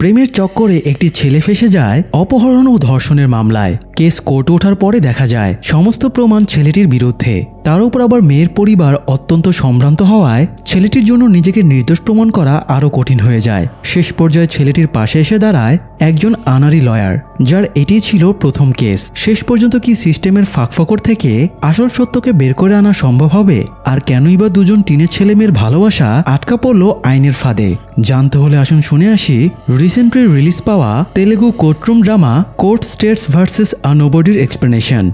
প্রেমের চক্করে একটি ছেলে ফেসে যায় অপহরণ ও ধর্ষণের মামলায়। কেস কোর্টে ওঠার পরে দেখা যায় সমস্ত প্রমাণ ছেলেটির বিরুদ্ধে। তার উপর আবার মেয়ের পরিবার অত্যন্ত সম্ভ্রান্ত হওয়ায় ছেলেটির জন্য নিজেকে নির্দোষ প্রমাণ করা আরও কঠিন হয়ে যায়। শেষ পর্যায়ে ছেলেটির পাশে এসে দাঁড়ায় একজন আনারি লয়ার, যার এটি ছিল প্রথম কেস। শেষ পর্যন্ত কি সিস্টেমের ফাঁকফোকর থেকে আসল সত্যকে বের করে আনা সম্ভব হবে? আর কেনই বা দুজন টিনের ছেলে মেয়ের ভালোবাসা আটকা পড়ল আইনের ফাঁদে? জানতে হলে আসুন শুনে আসি রিসেন্টলি রিলিজ পাওয়া Telugu courtroom drama court states versus a নোবডির এক্সপ্লেনেশন।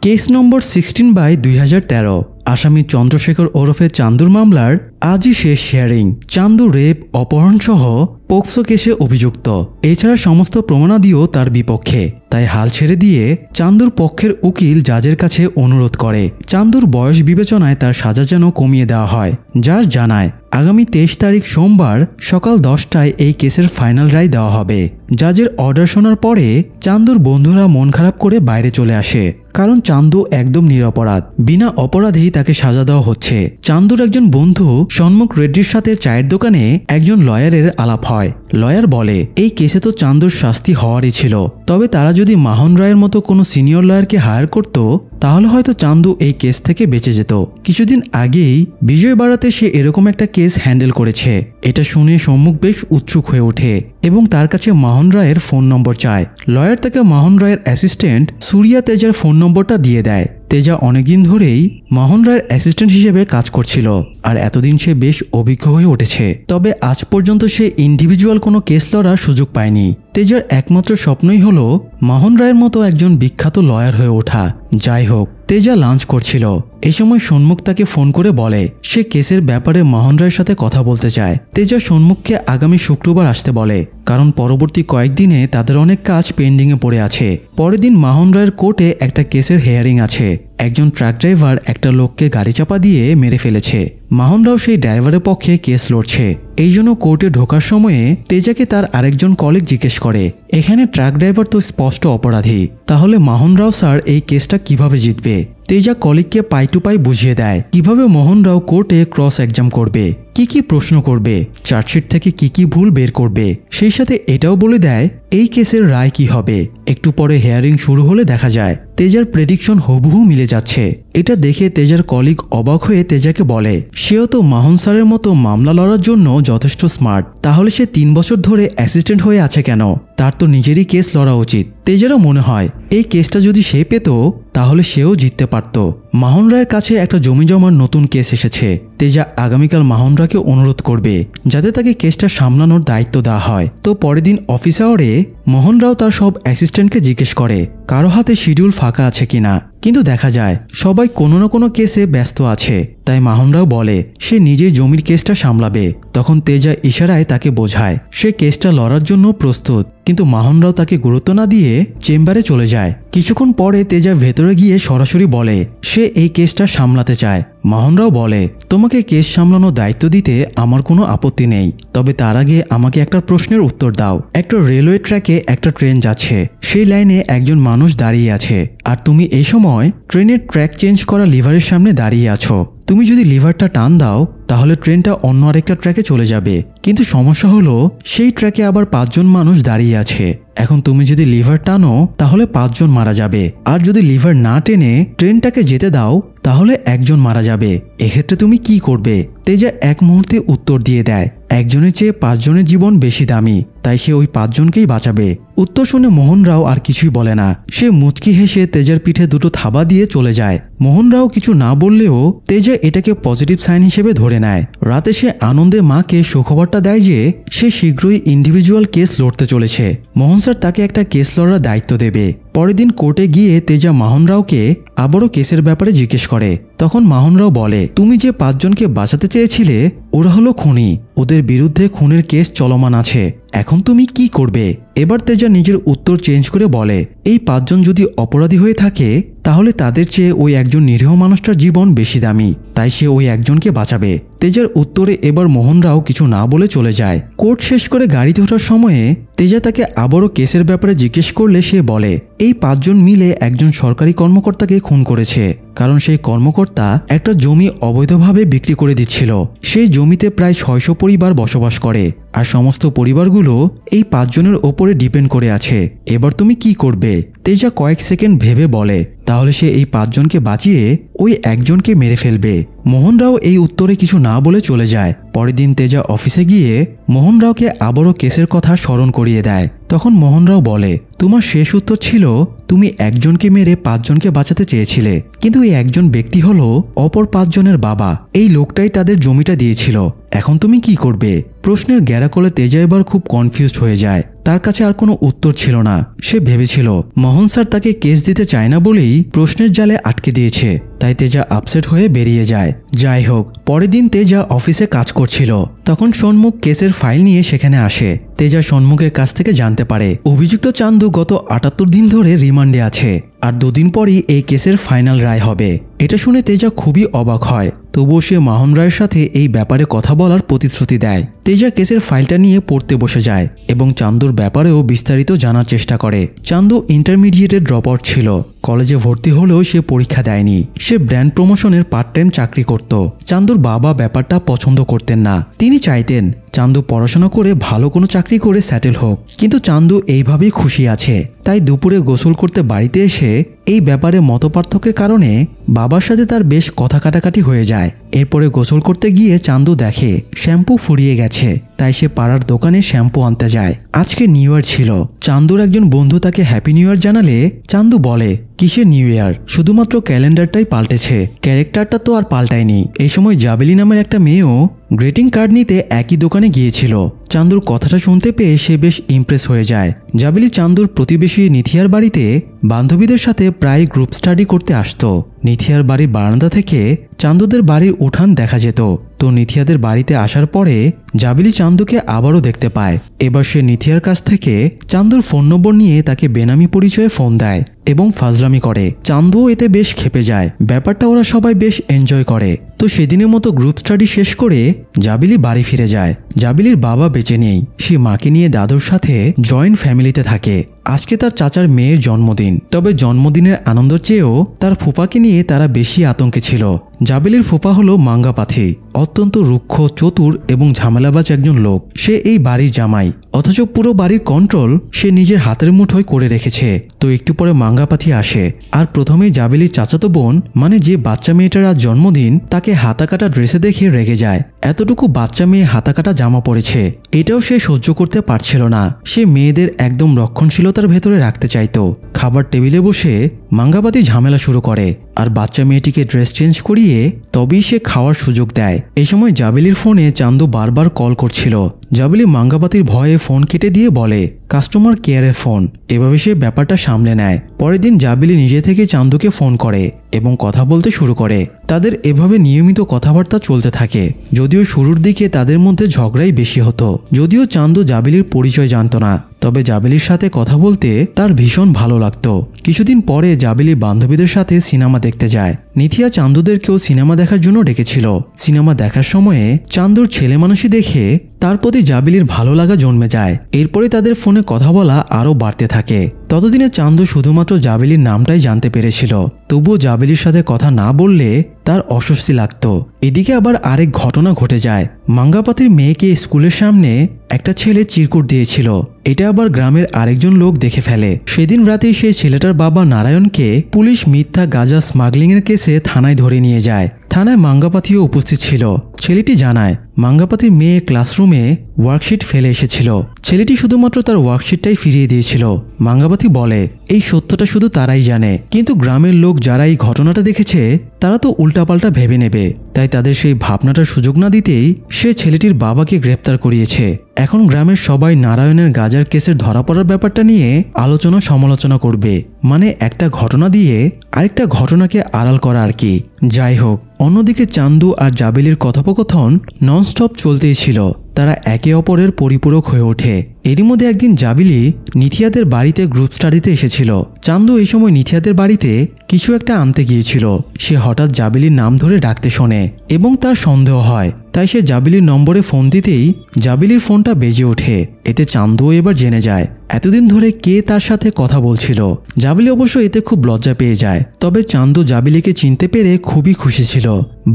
Case number 16/2013। আসামি চন্দ্রশেখর ওরফে চান্দুর মামলার আজই শেষ হিয়ারিং। চান্দু রেপ, অপহরণ সহ পোক্সো কেসে অভিযুক্ত। এছাড়া সমস্ত প্রমাণাদিও তার বিপক্ষে। তাই হাল ছেড়ে দিয়ে চান্দুর পক্ষের উকিল জাজের কাছে অনুরোধ করে চান্দুর বয়স বিবেচনায় তার সাজা যেন কমিয়ে দেওয়া হয়। জাজ জানায় আগামী 23 তারিখ সোমবার সকাল 10টায় এই কেসের ফাইনাল রায় দেওয়া হবে। জাজের অর্ডার শোনার পরে চান্দুর বন্ধুরা মন খারাপ করে বাইরে চলে আসে, কারণ চান্দু একদম নিরপরাধ। বিনা অপরাধেই তাকে সাজা দেওয়া হচ্ছে। চান্দুর একজন বন্ধু সন্মুখ রেড্ডির সাথে চায়ের দোকানে একজন লয়ারের আলাপ হয়। লয়ার বলে এই কেসে তো চান্দুর শাস্তি হওয়ারই ছিল, তবে তারা যদি মাহন রায়ের মতো কোনো সিনিয়র লয়ারকে হায়ার করত তাহলে হয়তো চান্দু এই কেস থেকে বেঁচে যেত। কিছুদিন আগেই বিজয় বাড়াতে সে এরকম একটা কেস হ্যান্ডেল করেছে। এটা শুনে সম্মুখ বেশ উৎসুক হয়ে ওঠে এবং তার কাছে মাহন রায়ের ফোন নম্বর চায়। লয়ার তাকে মাহন রায়ের অ্যাসিস্ট্যান্ট সুরিয়া তেজার ফোন নম্বরটা দিয়ে দেয়। তেজা অনেকদিন ধরেই মাহন রায়ের অ্যাসিস্ট্যান্ট হিসেবে কাজ করছিল, আর এতদিন সে বেশ অভিজ্ঞ হয়ে উঠেছে। তবে আজ পর্যন্ত সে ইন্ডিভিজুয়াল কোনো কেস লড়ার সুযোগ পায়নি। তেজার একমাত্র স্বপ্নই হলো মাহন রায়ের মতো একজন বিখ্যাত লয়ার হয়ে ওঠা। যাই হোক, তেজা লাঞ্চ করছিল। এই সময় সন্মুখ তাকে ফোন করে বলে সে কেসের ব্যাপারে মাহন রায়ের সাথে কথা বলতে চায়। তেজা সন্মুখকে আগামী শুক্রবার আসতে বলে, কারণ পরবর্তী কয়েকদিনে তাদের অনেক কাজ পেন্ডিংয়ে পড়ে আছে। পরের দিন মাহন রায়ের কোর্টে একটা কেসের হিয়ারিং আছে। একজন ট্রাক ড্রাইভার একটা লোককে গাড়ি চাপা দিয়ে মেরে ফেলেছে। মাহন রাও সেই ড্রাইভারের পক্ষে কেস লড়ছে। এই জন্য কোর্টে ঢোকার সময়ে তেজাকে তার আরেকজন কলিগ জিজ্ঞেস করে এখানে ট্রাক ড্রাইভার তো স্পষ্ট অপরাধী, তাহলে মাহন রাও স্যার এই কেসটা কিভাবে জিতবে? তেজা কলিগকে পাই টু পাই বুঝিয়ে দেয় কিভাবে মোহন রাও কোর্টে ক্রস এক্সাম করবে, কি প্রশ্ন করবে, চার্জশিট থেকে কি ভুল বের করবে। সেই সাথে এটাও বলে দেয় এই কেসের রায় কি হবে। একটু পরে হিয়ারিং শুরু হলে দেখা যায় তেজার প্রেডিকশন হুবহু মিলে যাচ্ছে। এটা দেখে তেজার কলিগ অবাক হয়ে তেজাকে বলে সেও তো মাহন স্যারের মতো মামলা লড়ার জন্য যথেষ্ট স্মার্ট, তাহলে সে 3 বছর ধরে অ্যাসিস্ট্যান্ট হয়ে আছে কেন? তার তো নিজেরই কেস লড়া উচিত। তেজারও মনে হয় এই কেসটা যদি সে পেত তাহলে সেও জিততে পারত। মাহন রায়ের কাছে একটা জমি জমার নতুন কেস এসেছে। তেজা আগামীকাল মাহন রায়কে অনুরোধ করবে যাতে তাকে কেসটা সামলানোর দায়িত্ব দেওয়া হয়। তো পরের দিন অফিস আওয়ারে মোহন রাও তার সব অ্যাসিস্ট্যান্টকে জিজ্ঞেস করে কারো হাতে শিডিউল ফাঁকা আছে কিনা, কিন্তু দেখা যায় সবাই কোনো না কোনো কেসে ব্যস্ত আছে। তাই মাহন রাও বলে সে নিজেই জমির কেসটা সামলাবে। তখন তেজা ইশারায় তাকে বোঝায় সে কেসটা লড়ার জন্য প্রস্তুত, কিন্তু মাহন রাও তাকে গুরুত্ব না দিয়ে চেম্বারে চলে যায়। কিছুক্ষণ পরে তেজা ভেতরে গিয়ে সরাসরি বলে সে এই কেসটা সামলাতে চায়। মাহন রাও বলে তোমাকে কেস সামলানোর দায়িত্ব দিতে আমার কোনো আপত্তি নেই, তবে তার আগে আমাকে একটা প্রশ্নের উত্তর দাও। একটা রেলওয়ে ট্র্যাকে একটা ট্রেন যাচ্ছে, সেই লাইনে একজন মানুষ দাঁড়িয়ে আছে, আর তুমি এই সময় ট্রেনের ট্র্যাক চেঞ্জ করা লিভারের সামনে দাঁড়িয়ে আছো। তুমি যদি লিভারটা টান দাও তাহলে ট্রেনটা অন্য আরেকটা ট্র্যাকে চলে যাবে, কিন্তু সমস্যা হলো সেই ট্র্যাকে আবার 5 জন মানুষ দাঁড়িয়ে আছে। এখন তুমি যদি লিভার টানো তাহলে 5 জন মারা যাবে, আর যদি লিভার না টেনে ট্রেনটাকে যেতে দাও তাহলে 1 জন মারা যাবে। এক্ষেত্রে তুমি কি করবে? তেজা এক মুহূর্তে উত্তর দিয়ে দেয় একজনের চেয়ে 5 জনের জীবন বেশি দামি, তাই সে ওই 5 জনকেই বাঁচাবে। উত্তর শুনে মোহন রাও আর কিছুই বলে না। সে মুচকি হেসে তেজার পিঠে দুটো থাবা দিয়ে চলে যায়। মোহন রাও কিছু না বললেও তেজা এটাকে পজিটিভ সাইন হিসেবে ধরে নেয়। রাতে সে আনন্দে মাকে সুখবরটা দেয় যে সে শীঘ্রই ইন্ডিভিজুয়াল কেস লড়তে চলেছে। মোহন স্যার তাকে একটা কেস লড়ার দায়িত্ব দেবে। পরের দিন কোর্টে গিয়ে তেজা মাহন রাওকে আবারও কেসের ব্যাপারে জিজ্ঞেস করে। তখন মাহন রাও বলে তুমি যে 5 জনকে বাঁচাতে চেয়েছিলে ওরা হলো খুনি, ওদের বিরুদ্ধে খুনের কেস চলমান আছে, এখন তুমি কি করবে? এবার তেজা নিজের উত্তর চেঞ্জ করে বলে এই 5 জন যদি অপরাধী হয়ে থাকে তাহলে তাদের চেয়ে ওই একজন নিরীহ মানুষটার জীবন বেশি দামি, তাই সে ওই একজনকে বাঁচাবে। তেজার উত্তরে এবার মোহন রাও কিছু না বলে চলে যায়। কোর্ট শেষ করে গাড়িতে ওঠার সময়ে তেজা তাকে আবারও কেসের ব্যাপারে জিজ্ঞেস করলে সে বলে এই 5 জন মিলে একজন সরকারি কর্মকর্তাকে খুন করেছে। কারণ সেই কর্মকর্তা একটা জমি অবৈধভাবে বিক্রি করে দিচ্ছিল। সেই জমিতে প্রায় 600 পরিবার বসবাস করে, আর সমস্ত পরিবারগুলো এই 5 জনের ওপরে ডিপেন্ড করে আছে। এবার তুমি কি করবে? তেজা কয়েক সেকেন্ড ভেবে বলে, তাহলে সে এই 5 জনকে বাঁচিয়ে ওই একজনকে মেরে ফেলবে। মোহন রাও এই উত্তরে কিছু না বলে চলে যায়। পরের দিন তেজা অফিসে গিয়ে মোহন রাওকে আবারও কেসের কথা স্মরণ করিয়ে দেয়। তখন মোহন রাও বলে, তোমার শেষ উত্তর ছিল তুমি একজনকে মেরে 5 জনকে বাঁচাতে চেয়েছিলে, কিন্তু এই একজন ব্যক্তি হলো অপর 5 জনের বাবা। এই লোকটাই তাদের জমিটা দিয়েছিল। এখন তুমি কি করবে? প্রশ্নের গ্যারাকলে তেজা এবার খুব কনফিউজড হয়ে যায়। তার কাছে আর কোনো উত্তর ছিল না। সে ভেবেছিল মোহন স্যার তাকে কেস দিতে চায় না বলেই প্রশ্নের জালে আটকে দিয়েছে, তাই তেজা আপসেট হয়ে বেরিয়ে যায়। যাই হোক, পরের দিন তেজা অফিসে কাজ করছিল। তখন সন্মুখ কেসের ফাইল নিয়ে সেখানে আসে। তেজা সন্মুখের কাছ থেকে জানতে পারে অভিযুক্ত চান্দু গত 78 দিন ধরে রিমান্ডে আছে, আর 2 দিন পরই এই কেসের ফাইনাল রায় হবে। এটা শুনে তেজা খুবই অবাক হয়। তবুও সে মোহন রায়ের সাথে এই ব্যাপারে কথা বলার প্রতিশ্রুতি দেয়। তেজা কেসের ফাইলটা নিয়ে পড়তে বসে যায় এবং চান্দুর ব্যাপারেও বিস্তারিত জানার চেষ্টা করে। চান্দু ইন্টারমিডিয়েটের ড্রপ আউট ছিল। কলেজে ভর্তি হলেও সে পরীক্ষা দেয়নি। সে ব্র্যান্ড প্রমোশনের পার্ট টাইম চাকরি করত। চান্দুর বাবা ব্যাপারটা পছন্দ করতেন না। তিনি চাইতেন চান্দু পড়াশোনা করে ভালো কোনো চাকরি করে সেটেল হোক, কিন্তু চান্দু এইভাবেই খুশি আছে। তাই দুপুরে গোসল করতে বাড়িতে এসে এই ব্যাপারে মতপার্থক্যের কারণে বাবার সাথে তার বেশ কথা কাটাকাটি হয়ে যায়। এরপরে গোসল করতে গিয়ে চান্দু দেখে শ্যাম্পু ফুরিয়ে গেছে, তাই সে পাড়ার দোকানে শ্যাম্পু আনতে যায়। আজকে নিউ ইয়ার ছিল। চান্দুর একজন বন্ধু তাকে হ্যাপি নিউ ইয়ার জানালে চান্দু বলে, কিসের নিউ ইয়ার, শুধুমাত্র ক্যালেন্ডারটাই পাল্টেছে, ক্যারেক্টারটা তো আর পাল্টায়নি। এই সময় জাবেলি নামের একটা মেয়েও গ্রিটিং কার্ড নিতে একই দোকানে গিয়েছিল। চান্দুর কথাটা শুনতে পেয়ে সে বেশ ইমপ্রেস হয়ে যায়। জাবেলি চান্দুর প্রতিবেশী নিথিয়ার বাড়িতে বান্ধবীদের সাথে প্রায় গ্রুপ স্টাডি করতে আসতো। নিথিয়ার বাড়ির বারান্দা থেকে চান্দুদের বাড়ির উঠান দেখা যেত। তো নিথিয়াদের বাড়িতে আসার পরে জাবেলি চান্দুকে আবারও দেখতে পায়। এবার সে নিথিয়ার কাছ থেকে চান্দুর ফোন নম্বর নিয়ে তাকে বেনামি পরিচয়ে ফোন দেয় এবং ফাজলামি করে। চান্দুও এতে বেশ ক্ষেপে যায়। ব্যাপারটা ওরা সবাই বেশ এনজয় করে। তো সেদিনের মতো গ্রুপ স্টাডি শেষ করে জাবেলি বাড়ি ফিরে যায়। জাবেলির বাবা বেঁচে নেই। সে মাকে নিয়ে দাদুর সাথে জয়েন্ট ফ্যামিলিতে থাকে। আজকে তার চাচার মেয়ের জন্মদিন। তবে জন্মদিনের আনন্দ চেয়েও তার ফুপাকে নিয়ে তারা বেশি আতঙ্কে ছিল। জাবেলির ফুপা হলো মাঙ্গাপাথি, অত্যন্ত রুক্ষ, চতুর এবং ঝামেলাবাজ একজন লোক। সে এই বাড়ির জামাই, অথচ পুরো বাড়ির কন্ট্রোল সে নিজের হাতের মুঠোয় করে রেখেছে। তো একটু পরে মাঙ্গাপাথি আসে, আর প্রথমেই জাবেলির চাচাতো বোন মানে যে বাচ্চা মেয়েটার আজ জন্মদিন তাকে হাতাকাটা ড্রেসে দেখে রেগে যায়। এতটুকু বাচ্চা মেয়ে হাতাকাটা জামা পরেছে, এটাও সে সহ্য করতে পারছিল না। সে মেয়েদের একদম রক্ষণশীলতার ভেতরে রাখতে চাইতো। খাবার টেবিলে বসে মাঙ্গাপাতি ঝামেলা শুরু করে, আর বাচ্চা মেয়েটিকে ড্রেস চেঞ্জ করিয়ে তবেই সে খাওয়ার সুযোগ দেয়। এই সময় জাবেলির ফোনে চান্দু বারবার কল করছিল। জাবেলি মাঙ্গাপাতির ভয়ে ফোন কেটে দিয়ে বলে, কাস্টমার কেয়ারের ফোন। এভাবে সে ব্যাপারটা সামলে নেয়। পরের দিন জাবেলি নিজে থেকে চান্দুকে ফোন করে এবং কথা বলতে শুরু করে। তাদের এভাবে নিয়মিত কথাবার্তা চলতে থাকে। যদিও শুরুর দিকে তাদের মধ্যে ঝগড়াই বেশি হতো। যদিও চান্দু জাবেলির পরিচয় জানত না, তবে জাবেলির সাথে কথা বলতে তার ভীষণ ভালো লাগতো। কিছুদিন পরে জাবেলি বান্ধবীদের সাথে সিনেমা দেখতে যায়। নিথিয়া চান্দুদেরকেও সিনেমা দেখার জন্য ডেকেছিল। সিনেমা দেখার সময়ে চান্দুর ছেলে মানুষই দেখে তার প্রতি জাবেলির ভালো লাগা জন্মে যায়। এরপরে তাদের ফোনে কথা বলা আরও বাড়তে থাকে। ততদিনে চান্দু শুধুমাত্র জাবেলির নামটাই জানতে পেরেছিল। তবুও জাবেলির সাথে কথা না বললে তার অস্বস্তি লাগত। এদিকে আবার আরেক ঘটনা ঘটে যায়। মাঙ্গাপাতির মেয়েকে স্কুলের সামনে একটা ছেলে চিরকুট দিয়েছিল। এটা আবার গ্রামের আরেকজন লোক দেখে ফেলে। সেদিন রাতেই সেই ছেলেটার বাবা নারায়ণকে পুলিশ মিথ্যা গাঁজা স্মাগলিংয়ের কেসে থানায় ধরে নিয়ে যায়। থানায় মাঙ্গাপাতিও উপস্থিত ছিল। ছেলেটি জানায় মাঙ্গাপাতির মেয়ে ক্লাসরুমে ওয়ার্কশিট ফেলে এসেছিল। ছেলেটি শুধুমাত্র তার ওয়ার্কশিটটাই ফিরিয়ে দিয়েছিল। মাঙ্গাপাতি বলে এই সত্যটা শুধু তারাই জানে, কিন্তু গ্রামের লোক যারা এই ঘটনাটা দেখেছে তারা তো উল্টাপাল্টা ভেবে নেবে। তাই তাদের সেই ভাবনাটার সুযোগ না দিতেই সে ছেলেটির বাবাকে গ্রেপ্তার করিয়েছে। এখন গ্রামের সবাই নারায়ণের গাজার কেসের ধরা পড়ার ব্যাপারটা নিয়ে আলোচনা সমালোচনা করবে। মানে একটা ঘটনা দিয়ে আরেকটা ঘটনাকে আড়াল করা আর কি। যাই হোক, অন্যদিকে চান্দু আর জাবেলির কথোপকথন ননস্টপ চলতেই ছিল। তারা একে অপরের পরিপূরক হয়ে ওঠে। এরই মধ্যে একদিন জাবেলি নিথিয়াদের বাড়িতে গ্রুপ স্টাডিতে এসেছিল। চান্দু এই সময় নিথিয়াদের বাড়িতে কিছু একটা আনতে গিয়েছিল। সে হঠাৎ জাবেলির নাম ধরে ডাকতে শোনে এবং তার সন্দেহ হয়। তাই সে জাবেলির নম্বরে ফোন দিতেই জাবেলির ফোনটা বেজে ওঠে। এতে চান্দুও এবার জেনে যায়। এতদিন ধরে কে তার সাথে কথা বলছিল। জাবিলি অবশ্য এতে খুব লজ্জা পেয়ে যায়। তবে চান্দু জাবিলিকে চিনতে পেরে খুবই খুশি ছিল।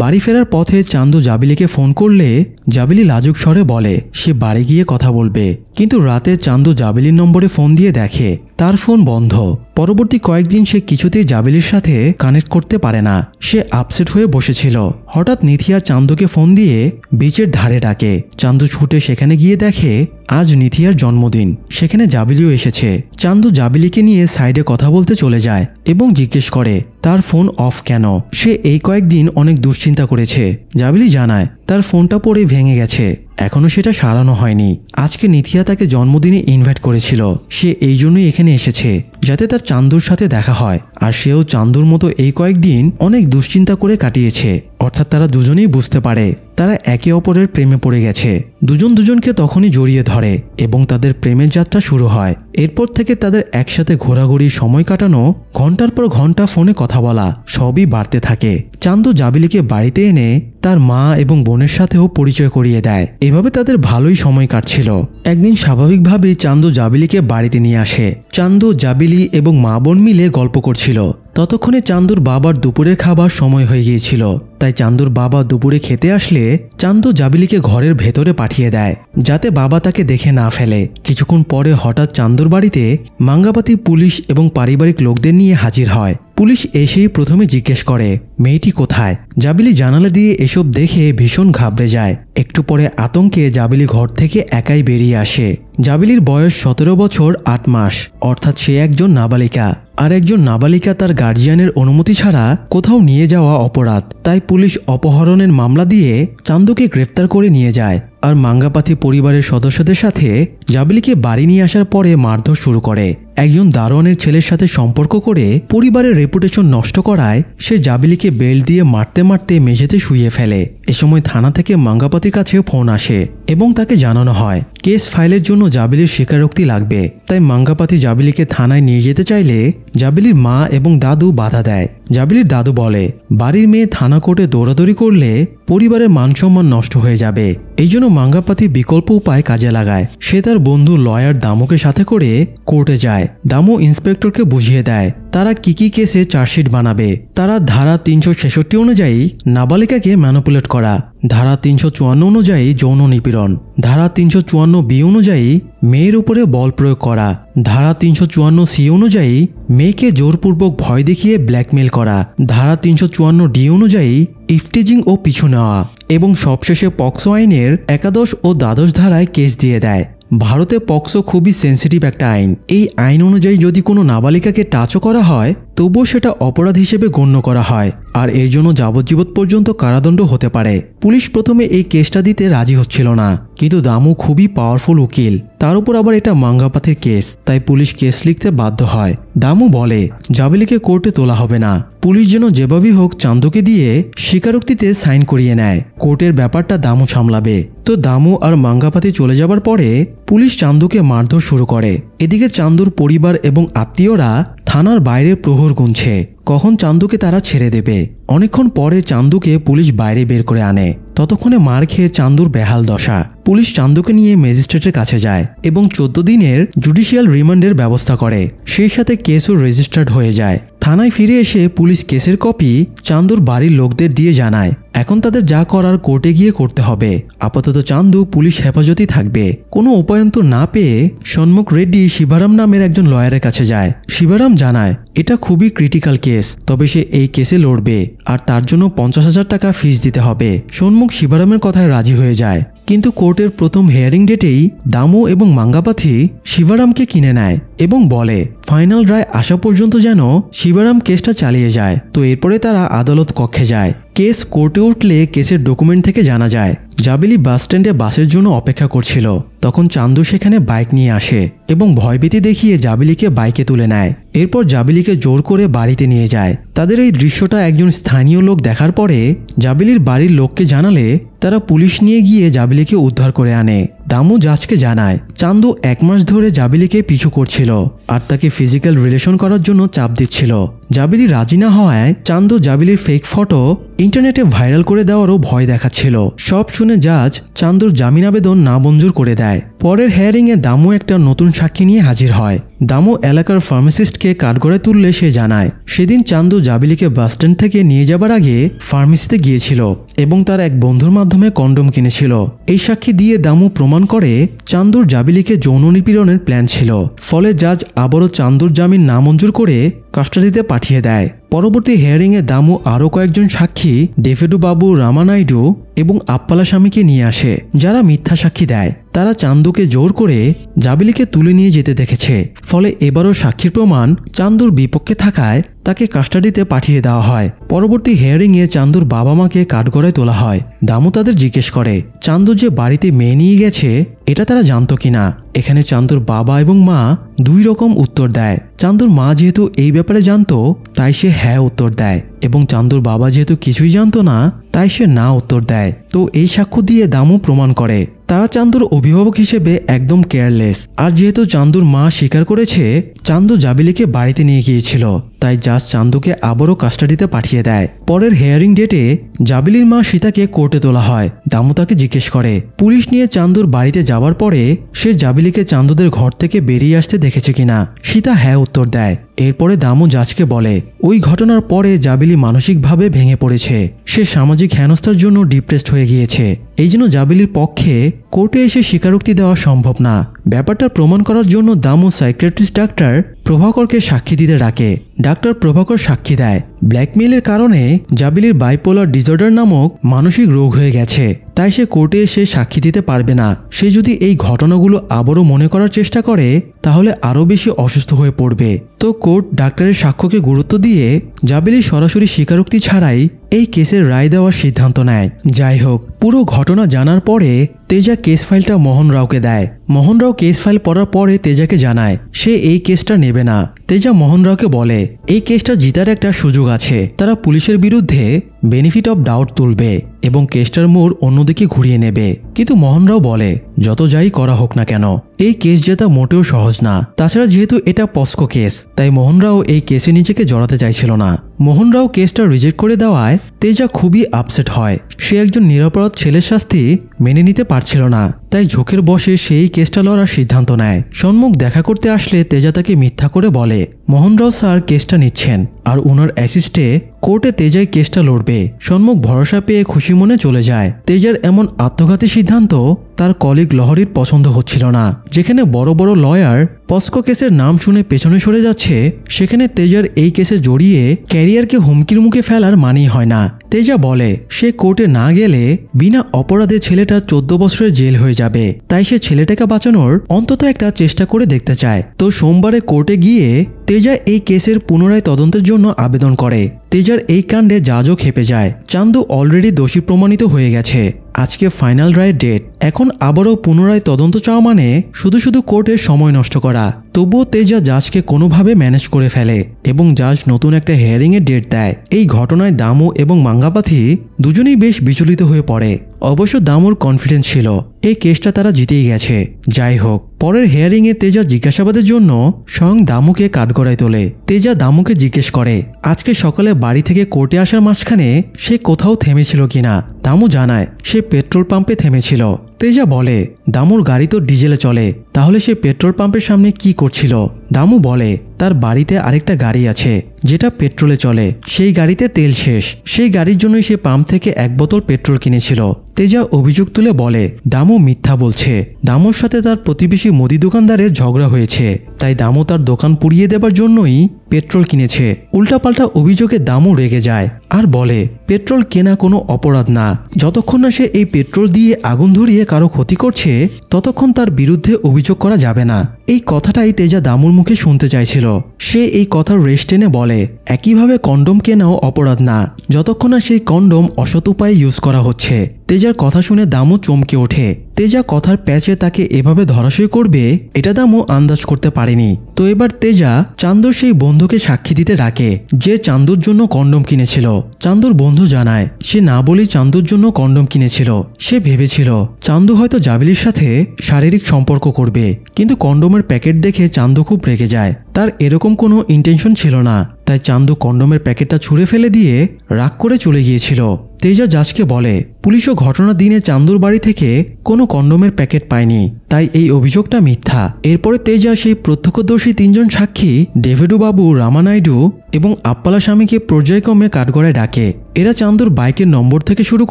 বাড়ি ফেরার পথে চান্দু জাবিলিকে ফোন করলে জাবিলি লাজুক স্বরে বলে সে বাড়ি গিয়ে কথা বলবে। কিন্তু রাতে চান্দু জাবিলির নম্বরে ফোন দিয়ে দেখে তার ফোন বন্ধ। পরবর্তী কয়েকদিন সে কিছুতেই জাবিলির সাথে কানেক্ট করতে পারে না। সে আপসেট হয়ে বসেছিল। হঠাৎ নিথিয়া চান্দুকে ফোন দিয়ে বিচের ধারে ডাকে। চান্দু ছুটে সেখানে গিয়ে দেখে আজ নিথিয়ার জন্মদিন। সেখানে জাবিলিও এসেছে। চান্দু জাবিলিকে নিয়ে সাইডে কথা বলতে চলে যায় এবং জিজ্ঞেস করে তার ফোন অফ কেন। সে এই কয়েকদিন অনেক দুশ্চিন্তা করেছে। জাবিলি জানায় তার ফোনটা পড়ে ভেঙে গেছে, এখনো সেটা সারানো হয়নি। আজকে নিথিয়া তাকে জন্মদিনে ইনভাইট করেছিল। সে এই জন্যই এখানে এসেছে যাতে তার চান্দুর সাথে দেখা হয়। আর সেও চান্দুর মতো এই কয়েকদিন অনেক দুশ্চিন্তা করে কাটিয়েছে। অর্থাৎ তারা দুজনেই বুঝতে পারে তারা একে অপরের প্রেমে পড়ে গেছে। দুজন দুজনকে তখনই জড়িয়ে ধরে এবং তাদের প্রেমের যাত্রা শুরু হয়। এরপর থেকে তাদের একসাথে ঘোরাঘুরি, সময় কাটানো, ঘন্টার পর ঘন্টা ফোনে কথা বলা সবই বাড়তে থাকে। চান্দু জাবিলিকে বাড়িতে এনে তার মা এবং বোনের সাথেও পরিচয় করিয়ে দেয়। এভাবে তাদের ভালোই সময় কাটছিল। একদিন স্বাভাবিকভাবেই চান্দু জাবিলিকে বাড়িতে নিয়ে আসে। চান্দু, জাবিলি এবং মা বোন মিলে গল্প করছিল। ততক্ষণে চান্দুর বাবার দুপুরের খাবার সময় হয়ে গিয়েছিল। তাই চান্দুর বাবা দুপুরে খেতে আসলে চান্দু জাবিলিকে ঘরের ভেতরে পাঠিয়ে দেয় যাতে বাবা তাকে দেখে না ফেলে। কিছুক্ষণ পরে হঠাৎ চান্দুর বাড়িতে মাঙ্গাপাতি পুলিশ এবং পারিবারিক লোকদের নিয়ে হাজির হয়। পুলিশ এসেই প্রথমে জিজ্ঞেস করে মেয়েটি কোথায়। জাবিলি জানালা দিয়ে এসব দেখে ভীষণ ঘাবড়ে যায়। একটু পরে আতঙ্কে জাবিলি ঘর থেকে একাই বেরিয়ে আসে। জাবিলির বয়স 17 বছর 8 মাস, অর্থাৎ সে একজন নাবালিকা। আর একজন নাবালিকা তার গার্জিয়ানের অনুমতি ছাড়া কোথাও নিয়ে যাওয়া অপরাধ। তাই পুলিশ অপহরণের মামলা দিয়ে চান্দুকে গ্রেফতার করে নিয়ে যায়। আর মাঙ্গাপাতি পরিবারের সদস্যদের সাথে জাবিলিকে বাড়ি নিয়ে আসার পরে মারধর শুরু করে। একজন দারোয়ানের ছেলের সাথে সম্পর্ক করে পরিবারের রেপুটেশন নষ্ট করায় সে জাবিলিকে বেল্ট দিয়ে মারতে মারতে মেঝেতে শুইয়ে ফেলে। এ সময় থানা থেকে মাঙ্গাপাতির কাছে ফোন আসে এবং তাকে জানানো হয় কেস ফাইলের জন্য জাবিলির স্বীকারোক্তি লাগবে। তাই মাঙ্গাপাতি জাবিলিকে থানায় নিয়ে যেতে চাইলে জাবিলির মা এবং দাদু বাধা দেয়। জাবিলির দাদু বলে বাড়ির মেয়ে থানা কোর্টে দৌড়াদৌড়ি করলে পরিবারের মানসম্মান নষ্ট হয়ে যাবে। এই জন্য মাঙ্গাপাতি বিকল্প উপায় কাজে লাগায়। সে তার বন্ধু লয়ার দামুকে সাথে করে কোর্টে যায়। দামু ইন্সপেক্টরকে বুঝিয়ে দেয় তারা কি কি কেসে চার্জশিট বানাবে। তারা ধারা 366 অনুযায়ী নাবালিকাকে ম্যানিপুলেট করা, ধারা 354 অনুযায়ী যৌন নিপীড়ন, ধারা 354B অনুযায়ী মেয়ের উপরে বল প্রয়োগ করা, ধারা 354C অনুযায়ী মেয়েকে জোরপূর্বক ভয় দেখিয়ে ব্ল্যাকমেল করা, ধারা 354D অনুযায়ী ইফটিজিং ও পিছু নেওয়া এবং সবশেষে পক্সো আইনের 11 ও 12 ধারায় কেস দিয়ে দেয়। ভারতে পক্সো খুবই সেন্সিটিভ একটা আইন। এই আইন অনুযায়ী যদি কোনো নাবালিকাকে টাচও করা হয় তবুও সেটা অপরাধ হিসেবে গণ্য করা হয় আর এর জন্য যাবজ্জীবন পর্যন্ত কারাদণ্ড হতে পারে। পুলিশ প্রথমে এই কেসটা দিতে রাজি হচ্ছিল না, কিন্তু দামু খুবই পাওয়ারফুল উকিল, তার উপর আবার এটা মাঙ্গাপাতির কেস, তাই পুলিশ কেস লিখতে বাধ্য হয়। দামু বলে জাবিলিকে কোর্টে তোলা হবে না। পুলিশ যেন যেভাবেই হোক চান্দুকে দিয়ে স্বীকারোক্তিতে সাইন করিয়ে নেয়। কোর্টের ব্যাপারটা দামু সামলাবে। তো দামু আর মাঙ্গাপাতি চলে যাবার পরে পুলিশ চান্দুকে মারধর শুরু করে। এদিকে চান্দুর পরিবার এবং আত্মীয়রা থানার বাইরে প্রহর গুনছে কখন চান্দুকে তারা ছেড়ে দেবে। অনেকক্ষণ পরে চান্দুকে পুলিশ বাইরে বের করে আনে। ততক্ষণে মার খেয়ে চান্দুর বেহাল দশা। পুলিশ চান্দুকে নিয়ে ম্যাজিস্ট্রেটের কাছে যায় এবং 14 দিনের জুডিশিয়াল রিমান্ডের ব্যবস্থা করে। সেই সাথে কেসও রেজিস্টার্ড হয়ে যায়। থানায় ফিরে এসে পুলিশ কেসের কপি চান্দুর বাড়ির লোকদের দিয়ে জানায় এখন তাদের যা করার কোর্টে গিয়ে করতে হবে। আপাতত চান্দু পুলিশ হেফাজতেই থাকবে। কোনো উপায়ন্তর না পেয়ে সন্মুখ রেড্ডি শিবারাম নামের একজন লয়ারের কাছে যায়। শিবারাম জানায় এটা খুবই ক্রিটিক্যাল কেস, তবে সে এই কেসে লড়বে আর তার জন্য 50,000 টাকা ফিস দিতে হবে। সন্মুখ শিবারামের কথায় রাজি হয়ে যায়, কিন্তু কোর্টের প্রথম হিয়ারিং ডেটেই দামু এবং মাঙ্গাপাতি শিবারামকে কিনে নেয় এবং বলে ফাইনাল রায় আসা পর্যন্ত যেন শিবারাম কেসটা চালিয়ে যায়। তো এরপরে তারা আদালত কক্ষে যায়। কেস কোর্টে উঠলে কেসের ডকুমেন্ট থেকে জানা যায় জাবিলি বাস স্ট্যান্ডে বাসের জন্য অপেক্ষা করছিল। তখন চান্দু সেখানে বাইক নিয়ে আসে এবং ভয়ভীতি দেখিয়ে জাবিলিকে বাইকে তুলে নেয়। এরপর জাবিলিকে জোর করে বাড়িতে নিয়ে যায়। তাদের এই দৃশ্যটা একজন স্থানীয় লোক দেখার পরে জাবিলির বাড়ির লোককে জানালে তারা পুলিশ নিয়ে গিয়ে জাবিলিকে উদ্ধার করে আনে। দামু জাজকে জানায় চান্দু 1 মাস ধরে জাবিলিকে পিছু করছিল আর তাকে ফিজিক্যাল রিলেশন করার জন্য চাপ দিচ্ছিল। জাবিলি রাজি না হওয়ায় চান্দু জাবিলির ফেক ফটো ইন্টারনেটে ভাইরাল করে দেওয়ারও ভয় দেখাচ্ছিল। সব শুনে জাজ চান্দুর জামিন আবেদন নামঞ্জুর করে দেয়। যায়। পরের হেয়ারিংয়ে দামু একটা নতুন সাক্ষী নিয়ে হাজির হয়। দামু এলাকার ফার্মাসিস্টকে কাঠগড়ায় তুললে সে জানায় সেদিন চান্দু জাবিলিকে বাসস্ট্যান্ড থেকে নিয়ে যাবার আগে ফার্মেসিতে গিয়েছিল এবং তার এক বন্ধুর মাধ্যমে কন্ডোম কিনেছিল। এই সাক্ষী দিয়ে দামু প্রমাণ করে চান্দুর জাবিলিকে যৌন নিপীড়নের প্ল্যান ছিল। ফলে জাজ আবারও চান্দুর জামিন নামঞ্জুর করে কাস্টাডিতে পাঠিয়ে দেয়। পরবর্তী হেয়ারিংয়ে দামু আরও কয়েকজন সাক্ষী ডেভিডু বাবু, রামানাইডু এবং আপ্পালা স্বামীকে নিয়ে আসে, যারা মিথ্যা সাক্ষী দেয়। তারা চান্দুকে জোর করে জাবিলিকে তুলে নিয়ে যেতে দেখেছে। ফলে এবারও সাক্ষীর প্রমাণ চান্দুর বিপক্ষে থাকায় তাকে কাস্টাডিতে পাঠিয়ে দেওয়া হয়। পরবর্তী হেয়ারিংয়ে চান্দুর বাবা মাকে কাঠগড়ায় তোলা হয়। দামু তাদের জিজ্ঞেস করে চান্দু যে বাড়িতে মেয়ে নিয়ে গেছে এটা তারা জানতো কিনা। এখানে চান্দুর বাবা এবং মা দুই রকম উত্তর দেয়। চান্দুর মা যেহেতু এই ব্যাপারে জানতো তাই সে হ্যাঁ উত্তর দেয়, এবং চান্দুর বাবা যেহেতু কিছুই জানতো না তাই সে না উত্তর দেয়। তো এই সাক্ষ্য দিয়ে দামু প্রমাণ করে তারা চান্দুর অভিভাবক হিসেবে একদম কেয়ারলেস। আর যেহেতু চান্দুর মা স্বীকার করেছে চান্দু জাবিলিকে বাড়িতে নিয়ে গিয়েছিল, তাই জাজ চান্দুকে আবারও কাস্টাডিতে পাঠিয়ে দেয়। পরের হেয়ারিং ডেটে জাবিলির মা সীতাকে কোর্টে তোলা হয়। দামু তাকে জিজ্ঞেস করে পুলিশ নিয়ে চান্দুর বাড়িতে যাবার পরে সে জাবিলিকে চান্দুদের ঘর থেকে বেরিয়ে আসতে দেখেছে কিনা। সীতা হ্যাঁ উত্তর দেয়। এরপরে দামু জাজকে বলে ওই ঘটনার পরে জাবিলি মানসিকভাবে ভেঙে পড়েছে। সে সামাজিক হেনস্থার জন্য ডিপ্রেসড হয়ে গিয়েছে। এই জন্য জাবিলির পক্ষে কোর্টে এসে স্বীকারোক্তি দেওয়া সম্ভব না। ব্যাপারটা প্রমাণ করার জন্য দামু সাইকিয়াট্রিস্ট ডাক্তার প্রভাকরকে সাক্ষী দিতে ডাকে। ডাক্তার প্রভাকর সাক্ষী দেয় ব্ল্যাকমেইলের কারণে জাবিলির বাইপোলার ডিসঅর্ডার নামক মানসিক রোগ হয়ে গেছে, তাই সে কোর্টে এসে সাক্ষী দিতে পারবে না। সে যদি এই ঘটনাগুলো আবারও মনে করার চেষ্টা করে তাহলে আরও বেশি অসুস্থ হয়ে পড়বে। তো কোর্ট ডাক্তারের সাক্ষ্যকে গুরুত্ব দিয়ে জাবিলির সরাসরি স্বীকারোক্তি ছাড়াই এই কেসের রায় দেওয়ার সিদ্ধান্ত নেয়। যাই হোক, পুরো ঘটনা জানার পরে তেজা কেস ফাইলটা মোহন রাওকে দেয়। মোহন রাও কেস ফাইল পড়ার পরে তেজাকে জানায় সে এই কেসটা নেবে না। তেজা মোহন রাওকে বলে এই কেসটা জিতার একটা সুযোগ আছে। তারা পুলিশের বিরুদ্ধে বেনিফিট অফ ডাউট তুলবে এবং কেসটার মোড় অন্যদিকে ঘুরিয়ে নেবে। কিন্তু মোহন রাও বলে যত যাই করা হোক না কেন এই কেস জেতা মোটেও সহজ না। তাছাড়া যেহেতু এটা পস্কো কেস তাই মোহন রাও এই কেসে নিজেকে জড়াতে চাইছিল না। মোহন রাও কেসটা রিজেক্ট করে দেওয়ায় তেজা খুবই আপসেট হয়। সে একজন নিরপরাধ ছেলের শাস্তি মেনে নিতে পারছিল না, তাই ঝোঁকের বসে সেই কেসটা লড়ার সিদ্ধান্ত নেয়। সন্মুখ দেখা করতে আসলে তেজা তাকে মিথ্যা করে বলে মোহন রাও স্যার কেসটা নিচ্ছেন আর উনার অ্যাসিস্টে কোর্টে তেজাই কেসটা লড়বে। সন্মুখ ভরসা পেয়ে খুশি মনে চলে যায়। তেজার এমন আত্মঘাতী সিদ্ধান্ত তার কলিগ লহরীর পছন্দ হচ্ছিল না। যেখানে বড় বড় লয়ার পস্কো কেসের নাম শুনে পেছনে সরে যাচ্ছে, সেখানে তেজার এই কেসে জড়িয়ে ক্যারিয়ারকে হুমকির মুখে ফেলার মানেই হয় না। তেজা বলে সে কোর্টে না গেলে বিনা অপরাধে ছেলেটা 14 বছরের জেল হয়ে যাবে, তাই সে ছেলেটাকে বাঁচানোর অন্তত একটা চেষ্টা করে দেখতে চায়। তো সোমবারে কোর্টে গিয়ে তেজা এই কেসের পুনরায় তদন্তের জন্য আবেদন করে। তেজার এই কাণ্ডে জাজও খেপে যায়। চান্দু অলরেডি দোষী প্রমাণিত হয়ে গেছে। আজকে ফাইনাল রায়ের ডেট। এখন আবারও পুনরায় তদন্ত চাওয়া মানে শুধু শুধু কোর্টের সময় নষ্ট করা। তবুও তেজা জাজকে কোনোভাবে ম্যানেজ করে ফেলে এবং জাজ নতুন একটা হিয়ারিংয়ের ডেট দেয়। এই ঘটনায় দামু এবং মাঙ্গাপাথি দুজনেই বেশ বিচলিত হয়ে পড়ে। অবশ্য দামুর কনফিডেন্স ছিল এই কেসটা তারা জিতেই গেছে। যাই হোক, পরের হিয়ারিংয়ে তেজা জিজ্ঞাসাবাদের জন্য স্বয়ং দামুকে কাঠগড়ায় তোলে। তেজা দামুকে জিজ্ঞেস করে আজকে সকালে বাড়ি থেকে কোর্টে আসার মাঝখানে সে কোথাও থেমেছিল কিনা। দামু জানায় সে পেট্রোল পাম্পে থেমেছিল। তেজা বলে দামুর গাড়ি তো ডিজেলে চলে, তাহলে সে পেট্রোল পাম্পের সামনে কি করছিল? দামু বলে তার বাড়িতে আরেকটা গাড়ি আছে যেটা পেট্রোলে চলে, সেই গাড়িতে তেল শেষ, সেই গাড়ির জন্যই সে পাম্প থেকে 1 বোতল পেট্রোল কিনেছিল। তেজা অভিযোগ তুলে বলে দামু মিথ্যা বলছে। দামুর সাথে তার প্রতিবেশী মুদি দোকানদারের ঝগড়া হয়েছে, তাই দামু তার দোকান পুড়িয়ে দেবার জন্যই পেট্রোল কিনেছে। উল্টাপাল্টা অভিযোগে দামু রেগে যায় আর বলে পেট্রোল কেনা কোনো অপরাধ না। যতক্ষণ না সে এই পেট্রোল দিয়ে আগুন ধরিয়ে কারো ক্ষতি করছে ততক্ষণ তার বিরুদ্ধে অভিযোগ করা যাবে না। এই কথাটাই তেজা দামুর মুখে শুনতে চাইছিল। সে এই কথার রেশ টেনে বলে একইভাবে কন্ডোম কেনাও অপরাধ না, যতক্ষণ না সেই কন্ডোম অসৎ উপায়ে ইউজ করা হচ্ছে। তেজার কথা শুনে দামু চমকে ওঠে। তেজা কথার প্যাচে তাকে এভাবে ধরাশয়ী করবে এটা দামু আন্দাজ করতে পারেনি। তো এবার তেজা চান্দুর সেই বন্ধুকে সাক্ষী দিতে ডাকে যে চান্দুর জন্য কন্ডোম কিনেছিল। চান্দুর বন্ধু জানায় সে না বলেই চান্দুর জন্য কন্ডোম কিনেছিল। সে ভেবেছিল চান্দু হয়তো জাবিলির সাথে শারীরিক সম্পর্ক করবে, কিন্তু কন্ডোমের প্যাকেট দেখে চান্দু খুব রেগে যায়। তার এরকম কোনো ইন্টেনশন ছিল না, তাই চান্দু কন্ডোমের প্যাকেটটা ছুঁড়ে ফেলে দিয়ে রাগ করে চলে গিয়েছিল। তেজা জাজকে বলে পুলিশও ঘটনার দিনে চান্দুর বাড়ি থেকে কোনো কন্ডোমের প্যাকেট পায়নি, তাই এই অভিযোগটা মিথ্যা। এরপরে তেজা সেই প্রত্যক্ষদর্শী 3 জন সাক্ষী ডেভিডু বাবু, রামানাইডু এবং আপ্পালা স্বামীকে পর্যায়ক্রমে কাঠগড়ায় ডাকে। এরা চান্দুর বাইকের নম্বর থেকে শুরু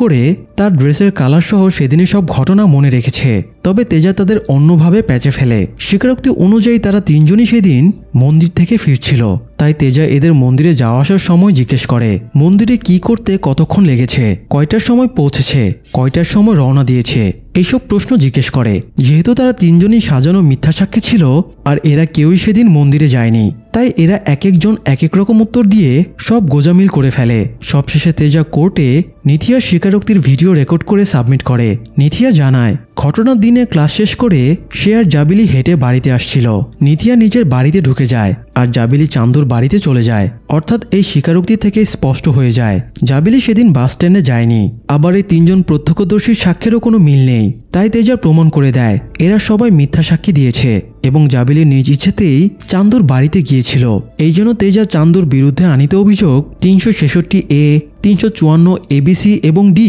করে তার ড্রেসের কালার সহ সেদিনের সব ঘটনা মনে রেখেছে। তবে তেজা তাদের অন্যভাবে প্যাচে ফেলে। স্বীকারোক্তি অনুযায়ী তারা 3 জনই সেদিন মন্দির থেকে ফিরছিল, তাই তেজা এদের মন্দিরে যাওয়া আসার সময় জিজ্ঞেস করে মন্দিরে কি করতে কতক্ষণ লেগেছে, কয়টার সময় পৌঁছেছে, কয়টার সময় রওনা দিয়েছে, এইসব প্রশ্ন জিজ্ঞেস করে। যেহেতু তারা 3 জনই সাজানো মিথ্যা সাক্ষী ছিল আর এরা কেউই সেদিন মন্দিরে যায়নি, তাই এরা এক একজন এক এক রকম উত্তর দিয়ে সব গোজামিল করে ফেলে। সবশেষে তেজা কোর্টে নিথিয়ার স্বীকারোক্তির ভিডিও রেকর্ড করে সাবমিট করে। নিথিয়া জানায় ঘটনার দিনে ক্লাস শেষ করে সে আর জাবিলি হেঁটে বাড়িতে আসছিল। নিথিয়া নিজের বাড়িতে ঢুকে যায় আর জাবিলি চান্দুর বাড়িতে চলে যায়। অর্থাৎ এই স্বীকারোক্তি থেকে স্পষ্ট হয়ে যায় জাবিলি সেদিন বাস স্ট্যান্ডে যায়নি। আবার এই 3 জন প্রত্যক্ষদর্শীর সাক্ষ্যেরও কোনো মিল নেই, তাই তেজা প্রমাণ করে দেয় এরা সবাই মিথ্যা সাক্ষী দিয়েছে এবং জাবিলি নিজ ইচ্ছেতেই চান্দুর বাড়িতে গিয়েছিল। এই জন্য তেজা চান্দুর বিরুদ্ধে আনিত অভিযোগ 366A, 354 ABC এবং D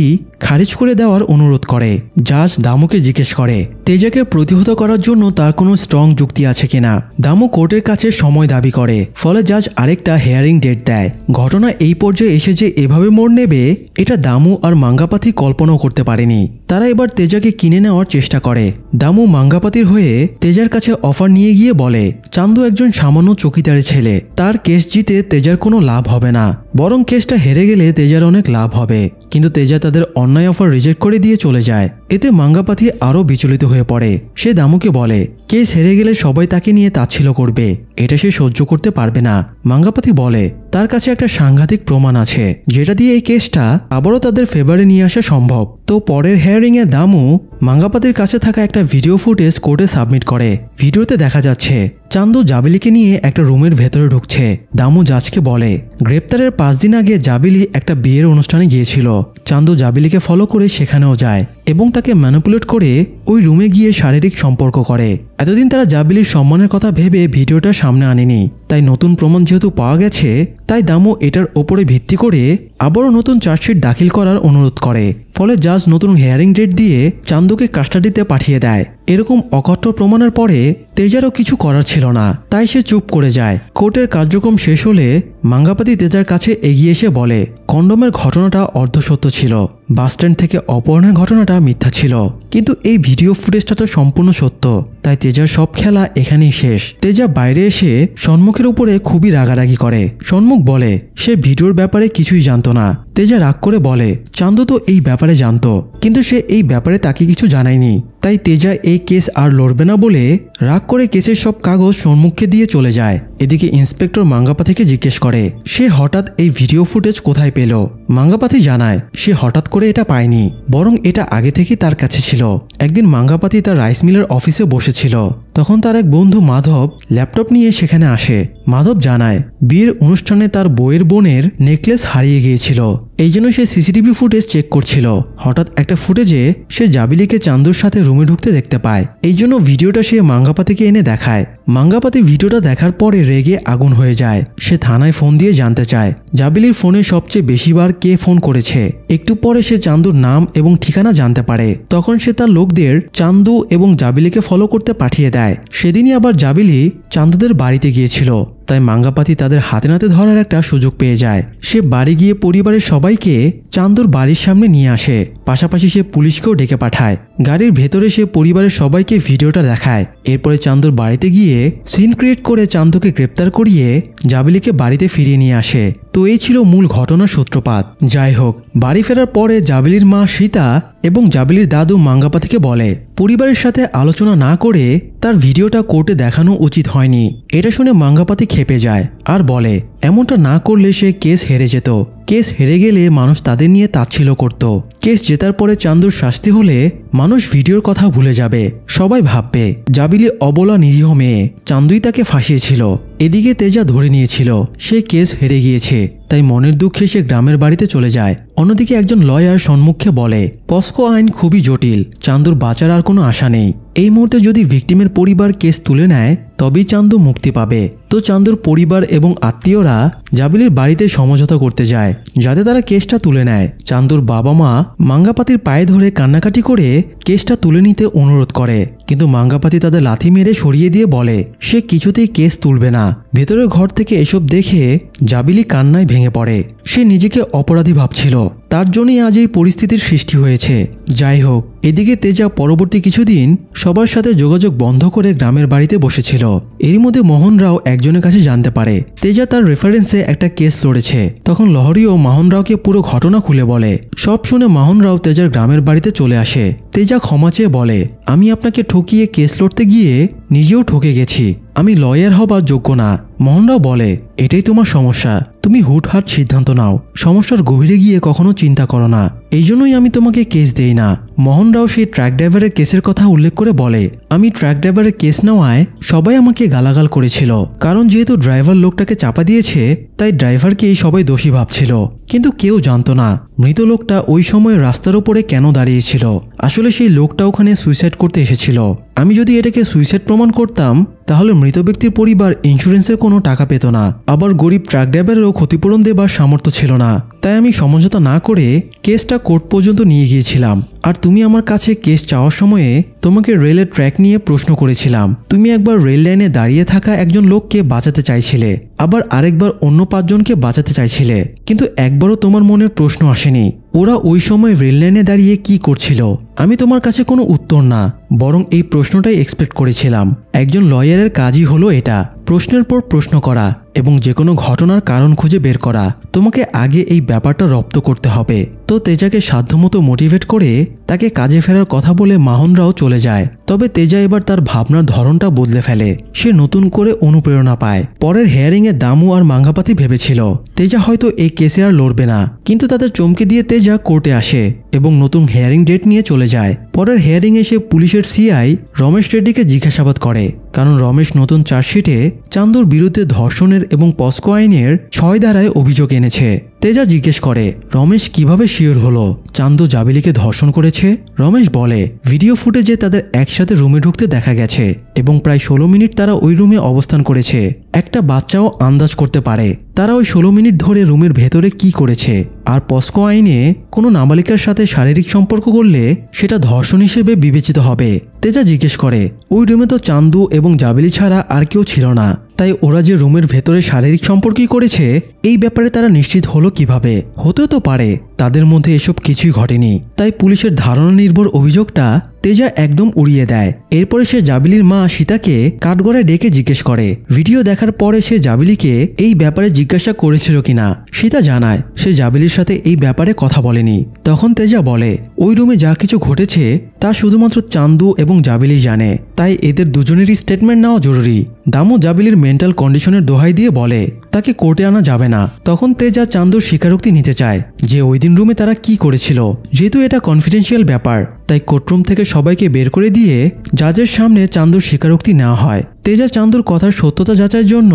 খারিজ করে দেওয়ার অনুরোধ করে। জাজ দামুকে জিজ্ঞেস করে তেজাকে প্রতিহত করার জন্য তার কোনো স্ট্রং যুক্তি আছে কিনা। দামু কোর্টের কাছে সময় দাবি করে, ফলে জাজ আরেকটা হেয়ারিং ডেট দেয়। ঘটনা এই পর্যায়ে এসে যে এভাবে মোড় নেবে এটা দামু আর মাঙ্গাপাথি কল্পনাও করতে পারেনি। তারা এবার তেজাকে কিনে নেওয়ার চেষ্টা করে। দামু মাঙ্গাপাতির হয়ে তেজার কাছে অফার নিয়ে গিয়ে বলে চান্দু একজন সামান্য চকিদারের ছেলে, তার কেস জিতে তেজার কোনো লাভ হবে না, বরং কেসটা হেরে গেলে তেজার অনেক লাভ হবে। কিন্তু তেজা তাদের অন্যায় অফার রিজেক্ট করে দিয়ে চলে যায়। এতে মাঙ্গাপাথি আরও বিচলিত হয়ে পড়ে। সে দামুকে বলে কেস হেরে গেলে সবাই তাকে নিয়ে তাচ্ছিল্য করবে, এটা সে সহ্য করতে পারবে না। মাঙ্গাপাথি বলে তার কাছে একটা সাংঘাতিক প্রমাণ আছে যেটা দিয়ে এই কেসটা আবারও তাদের ফেভারে নিয়ে আসা সম্ভব। তো পরের হেয়ারিংয়ে দামু মাঙ্গাপাতির কাছে থাকা একটা ভিডিও ফুটেজ কোর্টে সাবমিট করে। ভিডিওতে দেখা যাচ্ছে চান্দু জাবিলিকে নিয়ে একটা রুমের ভেতরে ঢুকছে। দামু জাজকে বলে গ্রেপ্তারের 5 দিন আগে জাবিলি একটা বিয়ের অনুষ্ঠানে গিয়েছিল। চান্দু জাবিলিকে ফলো করে সেখানেও যায় এবং তাকে ম্যানিপুলেট করে ওই রুমে গিয়ে শারীরিক সম্পর্ক করে। এতদিন তারা জাবিলির সম্মানের কথা ভেবে ভিডিওটা সামনে আনেনি, তাই নতুন প্রমাণ যেহেতু পাওয়া গেছে তাই দামু এটার ওপরে ভিত্তি করে আবারও নতুন চার্জশিট দাখিল করার অনুরোধ করে। ফলে জাজ নতুন হেয়ারিং ডেট দিয়ে চান্দুকে কাস্টাডিতে পাঠিয়ে দেয়। এরকম অকথ্য প্রমাণের পরে তেজারও কিছু করার ছিল না, তাই সে চুপ করে যায়। কোর্টের কার্যক্রম শেষ হলে মাঙ্গাপাতি তেজার কাছে এগিয়ে এসে বলে কন্ডোমের ঘটনাটা অর্ধসত্য ছিল, বাসস্ট্যান্ড থেকে অপহরণের ঘটনাটা মিথ্যা ছিল, কিন্তু এই ভিডিও ফুটেজটা তো সম্পূর্ণ সত্য, তাই তেজার সব খেলা এখানেই শেষ। তেজা বাইরে এসে সন্মুখের উপরে খুবই রাগারাগি করে। সন্মুখ বলে সে ভিডিওর ব্যাপারে কিছুই জানতো না। তেজা রাগ করে বলে চান্দু তো এই ব্যাপারে জানতো, কিন্তু সে এই ব্যাপারে তাকে কিছু জানায়নি। তাই তেজা এই কেস আর লড়বে না বলে রাগ করে কেসের সব কাগজ সন্মুখে দিয়ে চলে যায়। এদিকে ইন্সপেক্টর মাঙ্গাপাথিকে জিজ্ঞেস করে সে হঠাৎ এই ভিডিও ফুটেজ কোথায় পেল। মাঙ্গাপাথি জানায় সে হঠাৎ করে এটা পায়নি, বরং এটা আগে থেকেই তার কাছে ছিল। একদিন মাঙ্গাপাথি তার রাইস মিলের অফিসে বসেছিল, তখন তার এক বন্ধু মাধব ল্যাপটপ নিয়ে সেখানে আসে। মাধব জানায় বিয়ের অনুষ্ঠানে তার বইয়ের বোনের নেকলেস হারিয়ে গিয়েছিল, এই জন্য সে সিসিটিভি ফুটেজ চেক করছিল। হঠাৎ একটা ফুটেজে সে জাবিলিকে চান্দুর সাথে রুমে ঢুকতে দেখতে পায়, এই জন্য ভিডিওটা সে মাঙ্গাপাতিকে এনে দেখায়। মাঙ্গাপাতি ভিডিওটা দেখার পরে রেগে আগুন হয়ে যায়। সে থানায় ফোন দিয়ে জানতে চায় জাবিলির ফোনে সবচেয়ে বেশিবার কে ফোন করেছে। একটু পরে সে চান্দুর নাম এবং ঠিকানা জানতে পারে। তখন সে তার লোকদের চান্দু এবং জাবিলিকে ফলো করতে পাঠিয়ে দেয়। সেদিনই আবার জাবিলি চান্দুদের বাড়িতে গিয়েছিল, তাই মাঙ্গাপাতি তাদের হাতে নাতে ধরার একটা সুযোগ পেয়ে যায়। সে বাড়ি গিয়ে পরিবারের সবাইকে চান্দুর বাড়ির সামনে নিয়ে আসে, পাশাপাশি সে পুলিশকেও ডেকে পাঠায়। গাড়ির ভেতরে সে পরিবারের সবাইকে ভিডিওটা দেখায়। এরপরে চান্দুর বাড়িতে গিয়ে সিন ক্রিয়েট করে চান্দুকে গ্রেপ্তার করিয়ে জাবিলিকে বাড়িতে ফিরিয়ে নিয়ে আসে। তো এই ছিল মূল ঘটনার সূত্রপাত। যাই হোক, বাড়ি ফেরার পরে জাবিলির মা সীতা এবং জাবিলির দাদু মাঙ্গাপাতিকে বলে পরিবারের সাথে আলোচনা না করে তার ভিডিওটা কোর্টে দেখানো উচিত হয়নি। এটা শুনে মাঙ্গাপাতি খেপে যায় আর বলে এমনটা না করলে সে কেস হেরে যেত। কেস হেরে গেলে মানুষ তাদের নিয়ে তাচ্ছিল্য করত। কেস জেতার পরে চান্দুর শাস্তি হলে মানুষ ভিডিওর কথা ভুলে যাবে, সবাই ভাববে জাবিলি অবলা নিরীহ মেয়ে, চান্দুই তাকে ফাঁসিয়েছিল। এদিকে তেজা ধরে নিয়েছিল সে কেস হেরে গিয়েছে, তাই মনের দুঃখে সে গ্রামের বাড়িতে চলে যায়। অন্যদিকে একজন লয়ার সম্মুখে বলে পস্কো আইন খুবই জটিল, চান্দুর বাঁচার আর কোনো আশা নেই। এই মুহূর্তে যদি ভিকটিমের পরিবার কেস তুলে নেয় তবেই চান্দু মুক্তি পাবে। তো চান্দুর পরিবার এবং আত্মীয়রা জাবিলির বাড়িতে সমঝোতা করতে যায় যাতে তারা কেসটা তুলে নেয়। চান্দুর বাবা মা মাঙ্গাপাতির পায়ে ধরে কান্নাকাটি করে কেসটা তুলে নিতে অনুরোধ করে, কিন্তু মাঙ্গাপাতি তাদের লাথি মেরে সরিয়ে দিয়ে বলে সে কিছুতেই কেস তুলবে না। ভেতরের ঘর থেকে এসব দেখে জাবিলি কান্নায় ভেঙে পড়ে। সে নিজেকে অপরাধী ভাবছিল, তার জন্যই আজ এই পরিস্থিতির সৃষ্টি হয়েছে। যাই হোক, এদিকে তেজা পরবর্তী কিছুদিন সবার সাথে যোগাযোগ বন্ধ করে গ্রামের বাড়িতে বসেছিল। এরই মধ্যে মোহন রাও একজনের কাছে জানতে পারে তেজা তার রেফারেন্সে একটা কেস লড়েছে। তখন লহরিও মোহন রাওকে পুরো ঘটনা খুলে বলে। সব শুনে মোহন রাও তেজার গ্রামের বাড়িতে চলে আসে। তেজা ক্ষমা চেয়ে বলে, আমি আপনাকে ঠকিয়ে কেস লড়তে গিয়ে নিজেও ঠকে গেছি, আমি লয়ার হবার যোগ্য না। মোহনরাও বলে, এটাই তোমার সমস্যা, তুমি হুটহাট সিদ্ধান্ত নাও, সমস্যার গভীরে গিয়ে কখনো চিন্তা করো না, এই জন্যই আমি তোমাকে কেস দেই না। মোহনরাও সেই ট্রাক ড্রাইভারের কেসের কথা উল্লেখ করে বলে, আমি ট্রাক ড্রাইভারের কেস নেওয়ায় সবাই আমাকে গালাগাল করেছিল, কারণ যেহেতু ড্রাইভার লোকটাকে চাপা দিয়েছে তাই ড্রাইভারকেই সবাই দোষী ভাবছিল। কিন্তু কেউ জানতো না মৃত লোকটা ওই সময় রাস্তার উপরে কেন দাঁড়িয়েছিল। আসলে সেই লোকটা ওখানে সুইসাইড করতে এসেছিল। আমি যদি এটাকে সুইসাইড প্রমাণ করতাম তাহলে মৃত ব্যক্তির পরিবার ইন্স্যুরেন্সের কোনো টাকা পেত না, আবার গরিব ট্রাক ড্রাইভারেরও ক্ষতিপূরণ দেবার সামর্থ্য ছিল না। তাই আমি সমঝোতা না করে কেসটা কোর্ট পর্যন্ত নিয়ে গিয়েছিলাম। আর তুমি আমার কাছে কেস চাওয়ার সময়ে তোমাকে রেলের ট্র্যাক নিয়ে প্রশ্ন করেছিলাম। তুমি একবার রেল লাইনে দাঁড়িয়ে থাকা একজন লোককে বাঁচাতে চাইছিলে, আবার আরেকবার অন্য 5 জনকে বাঁচাতে চাইছিলে, কিন্তু একবারও তোমার মনের প্রশ্ন আসেনি ওরা ওই সময় রেল লাইনে দাঁড়িয়ে কি করছিল। আমি তোমার কাছে কোনো উত্তর না, বরং এই প্রশ্নটাই এক্সপেক্ট করেছিলাম। একজন লয়ারের কাজই হলো এটা, প্রশ্নের পর প্রশ্ন করা এবং যে কোনো ঘটনার কারণ খুঁজে বের করা। তোমাকে আগে এই ব্যাপারটা রপ্ত করতে হবে। তো তেজাকে সাধ্যমতো মোটিভেট করে তাকে কাজে ফেরার কথা বলে মোহনরাও চলে যায়। তবে তেজা এবার তার ভাবনার ধরনটা বদলে ফেলে, সে নতুন করে অনুপ্রেরণা পায়। পরের হেয়ারিংয়ে দামু আর মাঙ্গাপাতি ভেবেছিল তেজা হয়তো এই কেসে আর লড়বে না, কিন্তু তাদের চমকে দিয়ে তেজা কোর্টে আসে এবং নতুন হেয়ারিং ডেট নিয়ে চলে যায়। পরের হেয়ারিংয়ে সে পুলিশের সিআই রমেশ রেড্ডিকে জিজ্ঞাসাবাদ করে, কারণ রমেশ নতুন চার্জশিটে চান্দুর বিরুদ্ধে ধর্ষণের এবং পস্কো আইনের 6 ধারায় অভিযোগ এনেছে। তেজা জিজ্ঞেস করে রমেশ কিভাবে শিওর হলো চান্দু জাবিলিকে ধর্ষণ করেছে। রমেশ বলে ভিডিও ফুটেজে তাদের একসাথে রুমে ঢুকতে দেখা গেছে এবং প্রায় 16 মিনিট তারা ওই রুমে অবস্থান করেছে। একটা বাচ্চাও আন্দাজ করতে পারে তারা ওই 16 মিনিট ধরে রুমের ভেতরে কি করেছে। আর পস্কো আইনে কোনো নাবালিকার সাথে শারীরিক সম্পর্ক করলে সেটা ধর্ষণ হিসেবে বিবেচিত হবে। তেজা জিজ্ঞেস করে ওই রুমে তো চান্দু এবং জাবিলি ছাড়া আর কেউ ছিল না, তাই ওরা যে রুমের ভেতরে শারীরিক সম্পর্কই করেছে এই ব্যাপারে তারা নিশ্চিত হলো কিভাবে। হতেও তো পারে তাদের মধ্যে এসব কিছুই ঘটেনি। তাই পুলিশের ধারণা নির্ভর অভিযোগটা তেজা একদম উড়িয়ে দেয়। এরপরে সে জাবিলির মা সীতাকে কাঠগড়ায় ডেকে জিজ্ঞেস করে। ভিডিও দেখার পরে সে জাবিলিকে এই ব্যাপারে জিজ্ঞাসা করেছিল কিনা। সীতা জানায় সে জাবিলির সাথে এই ব্যাপারে কথা বলেনি। তখন তেজা বলে ওই রুমে যা কিছু ঘটেছে তা শুধুমাত্র চান্দু এবং জাবিলি জানে, তাই এদের দুজনেরই স্টেটমেন্ট নেওয়া জরুরি। দামু জাবিলির মেন্টাল কন্ডিশনের দোহাই দিয়ে বলে তাকে কোর্টে আনা যাবে না। তখন তেজা চান্দুর স্বীকারোক্তি নিতে চায় যে ওই দিন রুমে তারা কি করেছিল। যেহেতু এটা কনফিডেন্সিয়াল ব্যাপার তাই কোর্টরুম থেকে সবাইকে বের করে দিয়ে জাজের সামনে চান্দুর স্বীকারোক্তি নেওয়া হয়। তেজা চান্দুর কথার সত্যতা যাচাইয়ের জন্য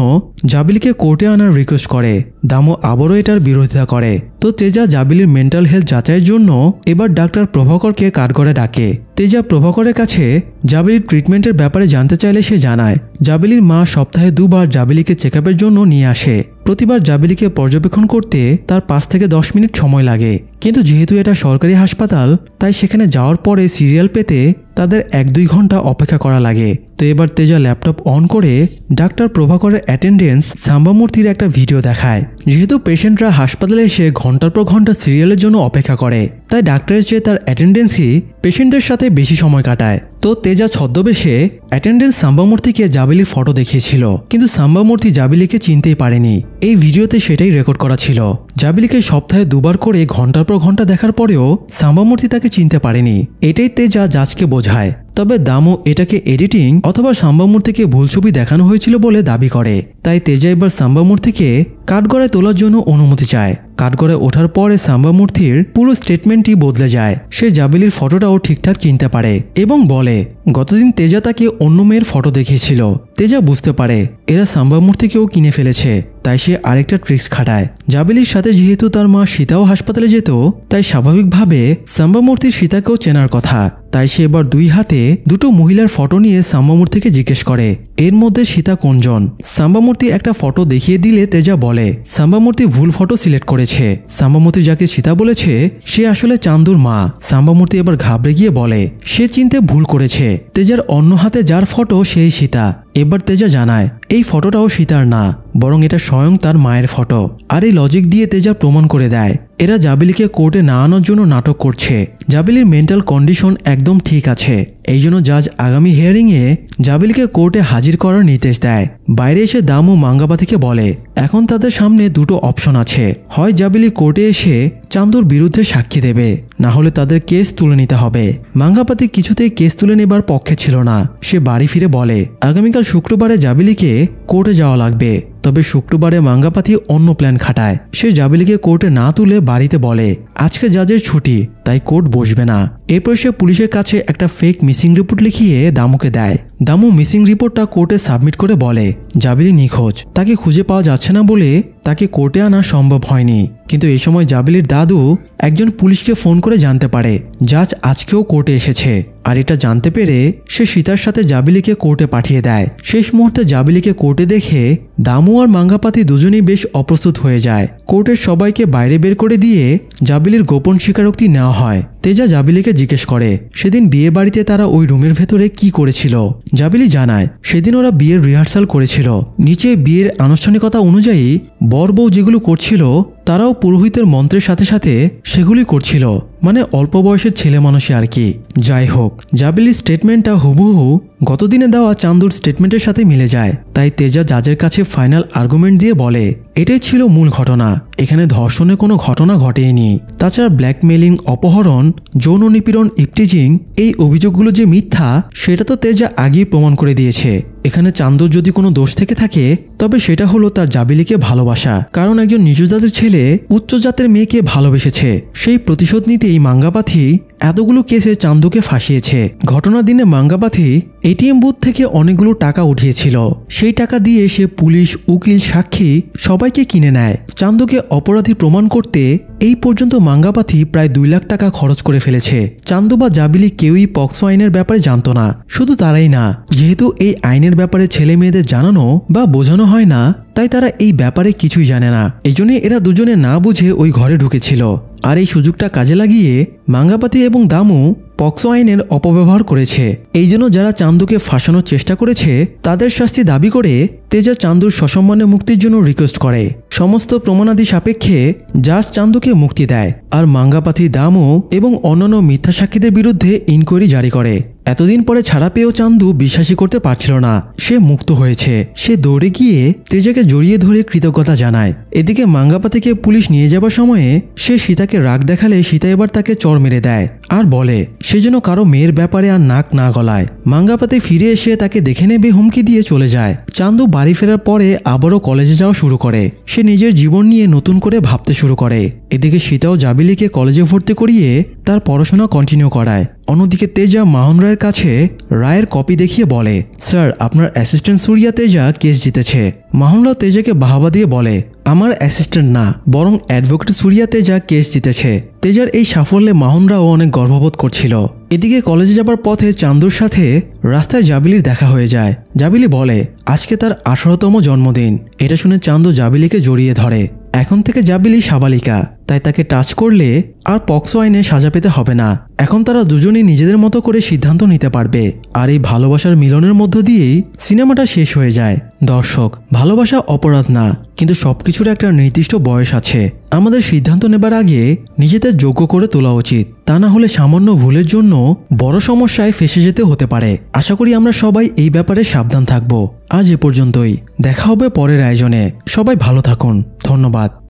জাবিলিকে কোর্টে আনার রিকোয়েস্ট করে। দামু আবারও এটার বিরোধিতা করে। তো তেজা জাবিলির মেন্টাল হেলথ যাচাইয়ের জন্য এবার ডাক্তার প্রভাকরকে কাঠগড়ায় ডাকে। তেজা প্রভাকরের কাছে জাবিলির ট্রিটমেন্টের ব্যাপারে জানতে চাইলে সে জানায় জাবিলির মা সপ্তাহে 2 বার জাবিলিকে চেকআপের জন্য নিয়ে আসে। প্রতিবার জাবিলিকে পর্যবেক্ষণ করতে তার 5 থেকে 10 মিনিট সময় লাগে, কিন্তু যেহেতু এটা সরকারি হাসপাতাল তাই সেখানে যাওয়ার পরে সিরিয়াল পেতে তাদের 1-2 ঘন্টা অপেক্ষা করা লাগে। তো এবার তেজা ল্যাপটপ অন করে ডাক্তার প্রভাকরের অ্যাটেন্ডেন্স সাম্বামূর্তির একটা ভিডিও দেখায়। যেহেতু পেশেন্টরা হাসপাতালে এসে ঘন্টার পর ঘন্টা সিরিয়ালের জন্য অপেক্ষা করে তাই ডাক্তারের চেয়ে তার অ্যাটেন্ডেন্সই পেশেন্টদের সাথে বেশি সময় কাটায়। তো তেজা ছদ্মবেশে অ্যাটেন্ডেন্স সাম্বামূর্তিকে জাবিলির ফটো দেখিয়েছিল, কিন্তু সাম্বামূর্তি জাবিলিকে চিনতেই পারেনি। এই ভিডিওতে সেটাই রেকর্ড করা ছিল। জাবিলিকে সপ্তাহে 2 বার করে ঘন্টার পর ঘন্টা দেখার পরেও সাম্বামূর্তি তাকে চিনতে পারেনি। এটাই তেজা জাজকে বোঝায়। তবে দামু এটাকে এডিটিং অথবা সাম্বামূর্তিকে ভুল ছবি দেখানো হয়েছিল বলে দাবি করে। তাই তেজা এবার সাম্বামূর্তিকে কাঠগড়ায় তোলার জন্য অনুমতি চায়। কাঠগড়ায় ওঠার পরে সাম্বামূর্তির পুরো স্টেটমেন্টই বদলে যায়। সে জাবিলির ফটোটাও ঠিকঠাক চিনতে পারে এবং বলে গতদিন তেজা তাকে অন্য মেয়ের ফটো দেখিয়েছিল। তেজা বুঝতে পারে এরা সাম্বামূর্তিকেও কিনে ফেলেছে, তাই সে আরেকটা ট্রিক্স খাটায়। জাবিলির সাথে যেহেতু তার মা সীতাও হাসপাতালে যেত তাই স্বাভাবিকভাবে সাম্বামূর্তির সীতাকেও চেনার কথা। তাই সে এবার দুই হাতে দুটো মহিলার ফটো নিয়ে সাম্বামূর্তিকে জিজ্ঞেস করে এর মধ্যে সীতা কোনজন। সাম্বামূর্তি একটা ফটো দেখিয়ে দিলে তেজা বলে সাম্বামূর্তি ভুল ফটো সিলেক্ট করেছে। সাম্বামূর্তি যাকে সীতা বলেছে সে আসলে চান্দুর মা। সাম্বামূর্তি এবার ঘাবড়ে গিয়ে বলে সে চিনতে ভুল করেছে, তেজার অন্য হাতে যার ফটো সেই সীতা। এবার তেজা জানায় এই ফটোটাও সীতার না, বরং এটা স্বয়ং তার মায়ের ফটো। আর এই লজিক দিয়ে তেজা প্রমাণ করে দেয় এরা জাবিলিকে কোর্টে না আনার জন্য নাটক করছে। জাবিলির মেন্টাল কন্ডিশন একদম ঠিক আছে, এই জন্য জাজ আগামী হিয়ারিংয়ে জাবিলিকে কোর্টে হাজির করার নির্দেশ দেয়। বাইরে এসে দামু মাঙ্গাপাতিকে বলে এখন তাদের সামনে দুটো অপশন আছে, হয় জাবিলি কোর্টে এসে চান্দুর বিরুদ্ধে সাক্ষী দেবে, না হলে তাদের কেস তুলে নিতে হবে। মাঙ্গাপাতি কিছুতেই কেস তুলে নেবার পক্ষে ছিল না। সে বাড়ি ফিরে বলে আগামীকাল শুক্রবারে জাবিলিকে কোর্টে যাওয়া লাগবে। তবে শুক্রবারে মাঙ্গাপাতি অন্য প্ল্যান খাটায়। সে জাবিলিকে কোর্টে না তুলে বাড়িতে বলে আজকে জাজের ছুটি, তাই কোর্ট বসবে না। এরপর সে পুলিশের কাছে একটা ফেক মিসিং রিপোর্ট লিখিয়ে দামুকে দেয়। দামু মিসিং রিপোর্টটা কোর্টে সাবমিট করে বলে জাবিলি নিখোঁজ, তাকে খুঁজে পাওয়া যাচ্ছে না বলে তাকে কোর্টে আনা সম্ভব হয়নি। কিন্তু এই সময় জাবিলির দাদু একজন পুলিশকে ফোন করে জানতে পারে জাজ আজকেও কোর্টে এসেছে। আর এটা জানতে পেরে সে সীতার সাথে জাবিলিকে কোর্টে পাঠিয়ে দেয়। শেষ মুহূর্তে জাবিলিকে কোর্টে দেখে দামু আর মাঙ্গাপাতি দুজনেই বেশ অপ্রস্তুত হয়ে যায়। কোর্টের সবাইকে বাইরে বের করে দিয়ে জাবিলির গোপন স্বীকারোক্তি নেওয়া হয়। তেজা জাবিলিকে জিজ্ঞেস করে সেদিন বিয়ে বাড়িতে তারা ওই রুমের ভেতরে কি করেছিল। জাবিলি জানায় সেদিন ওরা বিয়ের রিহার্সাল করেছিল। নিচে বিয়ের আনুষ্ঠানিকতা অনুযায়ী বর বউ যেগুলো করছিল তারাও পুরোহিতের মন্ত্রের সাথে সাথে সেগুলি করছিল, মানে অল্প বয়সের ছেলে মানুষই আর কি। যাই হোক, জাবিলির স্টেটমেন্টটা হুবহু গতদিনে দেওয়া চান্দুর স্টেটমেন্টের সাথে মিলে যায়। তাই তেজা জাজের কাছে ফাইনাল আর্গুমেন্ট দিয়ে বলে এটাই ছিল মূল ঘটনা, এখানে ধর্ষণের কোনো ঘটনা ঘটেনি। তাছাড়া ব্ল্যাকমেলিং, অপহরণ, যৌন নিপীড়ন, ইপটিজিং এই অভিযোগগুলো যে মিথ্যা সেটা তো তেজা আগেই প্রমাণ করে দিয়েছে। এখানে চান্দুর যদি কোনো দোষ থেকে থাকে তবে সেটা হলো তার জাবিলিকে ভালোবাসা। কারণ একজন নিচু জাতের ছেলে উচ্চ জাতের মেয়েকে ভালোবেসেছে, সেই প্রতিশোধ নিতেই মাঙ্গাপাথি এতগুলো কেসে চান্দুকে ফাঁসিয়েছে। ঘটনার দিনে মাঙ্গাপাথি এটিএম বুথ থেকে অনেকগুলো টাকা উঠিয়েছিল। সেই টাকা দিয়ে সে পুলিশ, উকিল, সাক্ষী সবাইকে কিনে নেয়। চান্দুকে অপরাধী প্রমাণ করতে এই পর্যন্ত মাঙ্গাপাথি প্রায় 2 লাখ টাকা খরচ করে ফেলেছে। চান্দু বা জাবিলি কেউই পক্সো আইনের ব্যাপারে জানতো না। শুধু তারাই না, যেহেতু এই আইনের ব্যাপারে ছেলে মেয়েদের জানানো বা বোঝানো হয় না, তাই তারা এই ব্যাপারে কিছুই জানে না। এই জন্য এরা দুজনে না বুঝে ওই ঘরে ঢুকেছিল। আর এই সুযোগটা কাজে লাগিয়ে মাঙ্গাপাতি এবং দামু পক্সো আইনের অপব্যবহার করেছে। এই জন্য যারা চান্দুকে ফাঁসানোর চেষ্টা করেছে তাদের শাস্তি দাবি করে তেজা চান্দুর সসম্মানে মুক্তির জন্য রিকোয়েস্ট করে। সমস্ত প্রমাণাদি সাপেক্ষে জাজ চান্দুকে মুক্তি দেয় আর মাঙ্গাপাতি, দামু এবং অন্যান্য মিথ্যা সাক্ষীদের বিরুদ্ধে ইনকোয়ারি জারি করে। এতদিন পরে ছাড়া পেয়েও চান্দু বিশ্বাসই করতে পারছিল না সে মুক্ত হয়েছে। সে দৌড়ে গিয়ে তেজাকে জড়িয়ে ধরে কৃতজ্ঞতা জানায়। এদিকে মাঙ্গাপাতিকে পুলিশ নিয়ে যাবার সময়ে সে সীতাকে রাগ দেখালে সীতা এবার তাকে চড় মেরে দেয় আর বলে সে যেন কারো মেয়ের ব্যাপারে আর নাক না গলায়। মাঙ্গাপাতি ফিরে এসে তাকে দেখে নেবে হুমকি দিয়ে চলে যায়। চান্দু বাড়ি ফেরার পরে আবারও কলেজে যাওয়া শুরু করে। সে নিজের জীবন নিয়ে নতুন করে ভাবতে শুরু করে। এদিকে সীতাও জাবিলিকে কলেজে ভর্তি করিয়ে তার পড়াশোনা কন্টিনিউ করায়। অন্যদিকে তেজা মাহন রায়ের কাছে রায়ের কপি দেখিয়ে বলে স্যার, আপনার অ্যাসিস্ট্যান্ট সুরিয়া তেজা কেস জিতেছে। মাহন রাও তেজাকে বাহাবা দিয়ে বলে আমার অ্যাসিস্ট্যান্ট না, বরং অ্যাডভোকেট সুরিয়া তেজা কেস জিতেছে। তেজার এই সাফল্যে মাহন রাও অনেক গর্ববোধ করছিল। এদিকে কলেজে যাবার পথে চান্দুর সাথে রাস্তায় জাবিলির দেখা হয়ে যায়। জাবিলি বলে আজকে তার 18তম জন্মদিন। এটা শুনে চান্দু জাবিলিকে জড়িয়ে ধরে। এখন থেকে জাবিলি সাবালিকা, তাই তাকে টাচ করলে আর পক্সো আইনে সাজা পেতে হবে না। এখন তারা দুজনেই নিজেদের মতো করে সিদ্ধান্ত নিতে পারবে। আর এই ভালোবাসার মিলনের মধ্য দিয়েই সিনেমাটা শেষ হয়ে যায়। দর্শক, ভালোবাসা অপরাধ না, কিন্তু সবকিছুর একটা নির্দিষ্ট বয়স আছে। আমাদের সিদ্ধান্ত নেবার আগে নিজেদের যোগ্য করে তোলা উচিত, তা না হলে সামান্য ভুলের জন্য বড় সমস্যায় ফেসে যেতে হতে পারে। আশা করি আমরা সবাই এই ব্যাপারে সাবধান থাকব। আজ এ পর্যন্তই, দেখা হবে পরের আয়োজনে। সবাই ভালো থাকুন, ধন্যবাদ।